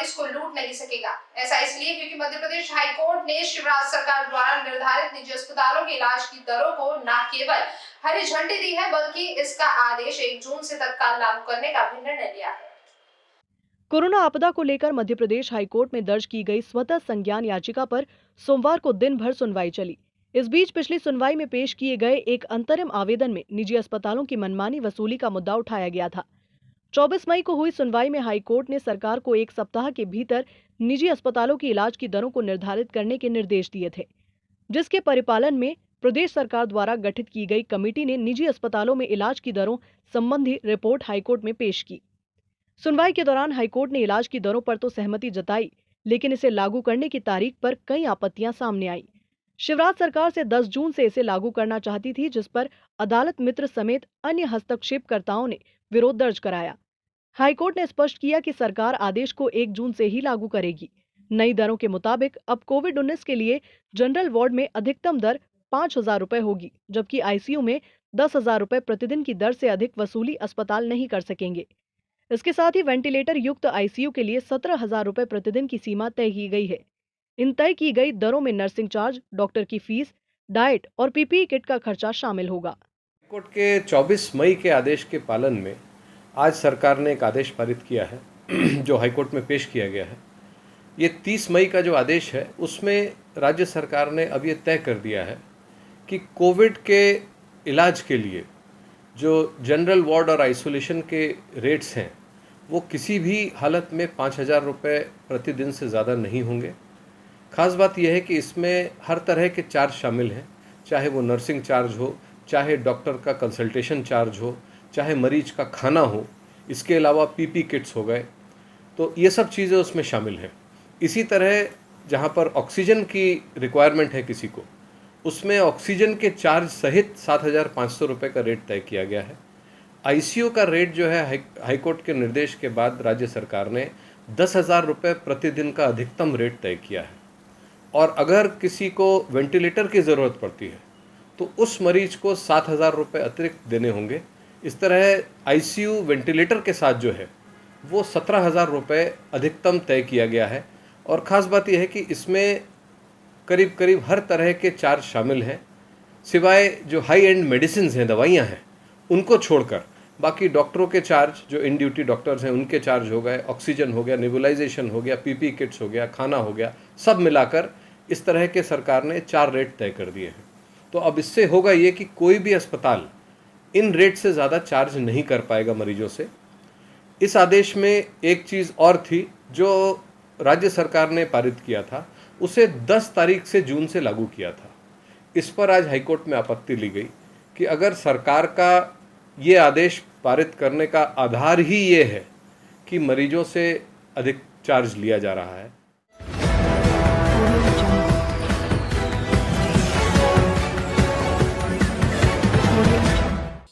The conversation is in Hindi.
मरीज को लूट नहीं सकेगा। ऐसा इसलिए क्योंकि मध्य प्रदेश हाईकोर्ट ने शिवराज सरकार द्वारा निर्धारित निजी अस्पतालों के इलाज की दरों को न केवल हरी झंडी दी है, बल्कि इसका आदेश 1 जून से तत्काल लागू करने का भी निर्णय लिया है। कोरोना आपदा को लेकर मध्य प्रदेश हाईकोर्ट में दर्ज की गई स्वतः संज्ञान याचिका पर सोमवार को दिन भर सुनवाई चली। इस बीच पिछली सुनवाई में पेश किए गए एक अंतरिम आवेदन में निजी अस्पतालों की मनमानी वसूली का मुद्दा उठाया गया था। 24 मई को हुई सुनवाई में हाईकोर्ट ने सरकार को 1 सप्ताह के भीतर निजी अस्पतालों की इलाज की दरों को निर्धारित करने के निर्देश दिए थे, जिसके परिपालन में प्रदेश सरकार द्वारा गठित की गई कमेटी ने निजी अस्पतालों में इलाज की दरों संबंधी रिपोर्ट हाईकोर्ट में पेश की। सुनवाई के दौरान हाईकोर्ट ने इलाज की दरों पर तो सहमति जताई, लेकिन इसे लागू करने की तारीख पर कई आपत्तियां सामने आई। शिवराज सरकार से 10 जून से इसे लागू करना चाहती थी, जिस पर अदालत मित्र समेत अन्य हस्तक्षेपकर्ताओं ने विरोध दर्ज कराया। हाईकोर्ट ने स्पष्ट किया कि सरकार आदेश को 1 जून से ही लागू करेगी। नई दरों के मुताबिक अब कोविड-19 के लिए जनरल वार्ड में अधिकतम दर 5,000 रुपए होगी, जबकि आईसीयू में 10,000 रुपए प्रतिदिन की दर से अधिक वसूली अस्पताल नहीं कर सकेंगे। इसके साथ ही वेंटिलेटर युक्त आईसीयू के लिए 17,000 रुपए प्रतिदिन की सीमा तय की गई है। इन तय की गई दरों में नर्सिंग चार्ज, डॉक्टर की फीस, डाइट और पीपीई किट का खर्चा शामिल होगा। कोर्ट के 24 मई के आदेश के पालन में आज सरकार ने एक आदेश पारित किया है जो हाईकोर्ट में पेश किया गया है। ये 30 मई का जो आदेश है उसमें राज्य सरकार ने अब ये तय कर दिया है कि कोविड के इलाज के लिए जो जनरल वार्ड और आइसोलेशन के रेट्स हैं वो किसी भी हालत में 5,000 रुपये प्रतिदिन से ज़्यादा नहीं होंगे। ख़ास बात यह है कि इसमें हर तरह के चार्ज शामिल हैं, चाहे वो नर्सिंग चार्ज हो, चाहे डॉक्टर का कंसल्टेशन चार्ज हो, चाहे मरीज का खाना हो, इसके अलावा पीपी किट्स हो गए, तो ये सब चीज़ें उसमें शामिल हैं। इसी तरह जहाँ पर ऑक्सीजन की रिक्वायरमेंट है किसी को, उसमें ऑक्सीजन के चार्ज सहित 7,500 रुपये का रेट तय किया गया है। आईसीयू का रेट जो है हाईकोर्ट के निर्देश के बाद राज्य सरकार ने 10,000 रुपये प्रतिदिन का अधिकतम रेट तय किया है। और अगर किसी को वेंटिलेटर की ज़रूरत पड़ती है तो उस मरीज को 7,000 रुपये अतिरिक्त देने होंगे। इस तरह आईसीयू वेंटिलेटर के साथ जो है वो 17,000 रुपये अधिकतम तय किया गया है। और ख़ास बात यह है कि इसमें करीब करीब हर तरह के चार्ज शामिल हैं, सिवाय जो हाई एंड मेडिसिन हैं, दवाइयाँ हैं, उनको छोड़कर बाकी डॉक्टरों के चार्ज, जो इन ड्यूटी डॉक्टर्स हैं उनके चार्ज हो गए, ऑक्सीजन हो गया, नेबुलाइजेशन हो गया, पीपी किट्स हो गया, खाना हो गया, सब मिलाकर इस तरह के सरकार ने 4 रेट तय कर दिए हैं। तो अब इससे होगा ये कि कोई भी अस्पताल इन रेट से ज़्यादा चार्ज नहीं कर पाएगा मरीजों से। इस आदेश में एक चीज़ और थी जो राज्य सरकार ने पारित किया था, उसे 10 तारीख से जून से लागू किया था। इस पर आज हाईकोर्ट में आपत्ति ली गई कि अगर सरकार का ये आदेश पारित करने का आधार ही ये है कि मरीजों से अधिक चार्ज लिया जा रहा है,